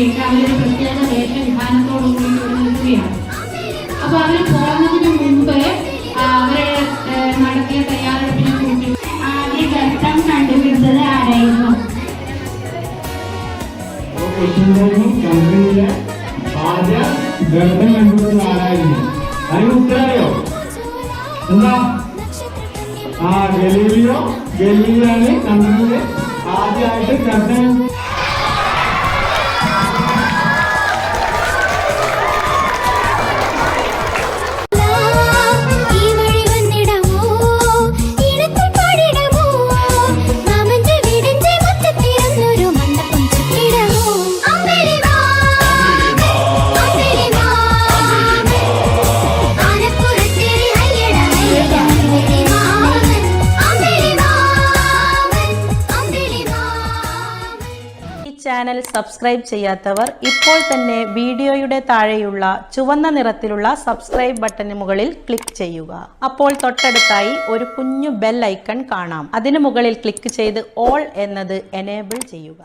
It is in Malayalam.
വേണ്ടിയിട്ട് അവരൊരു പ്രത്യേക വേഷവിധാനത്തോടു കൂടി നിൽക്കുകയാണ്. അപ്പോൾ അവർ പോകുന്നതിന് മുമ്പ് അവരെ നടത്തിയ തയ്യാറെടുപ്പിനെ കുറിച്ച് ആദ്യ ഗർത്തം കണ്ടുപിടിച്ചത് ആരായിരുന്നു? ചന്ദ്രനിലെ ആദ്യ ഗർത്തം കണ്ടുപിടിച്ചത് ആരായിരുന്നു? അതിന് ഉത്തരവോ എന്താ? ഗലീലിയോയാണ് ചന്ദ്രനിലെ ആദ്യമായിട്ട് ഗർത്തം. ചാനൽ സബ്സ്ക്രൈബ് ചെയ്യാത്തവർ ഇപ്പോൾ തന്നെ വീഡിയോയുടെ താഴെയുള്ള ചുവന്ന നിറത്തിലുള്ള സബ്സ്ക്രൈബ് ബട്ടന് മുകളിൽ ക്ലിക്ക് ചെയ്യുക. അപ്പോൾ തൊട്ടടുത്തായി ഒരു കുഞ്ഞു ബെൽ ഐക്കൺ കാണാം. അതിനു മുകളിൽ ക്ലിക്ക് ചെയ്ത് ഓൾ എന്നത് എനേബിൾ ചെയ്യുക.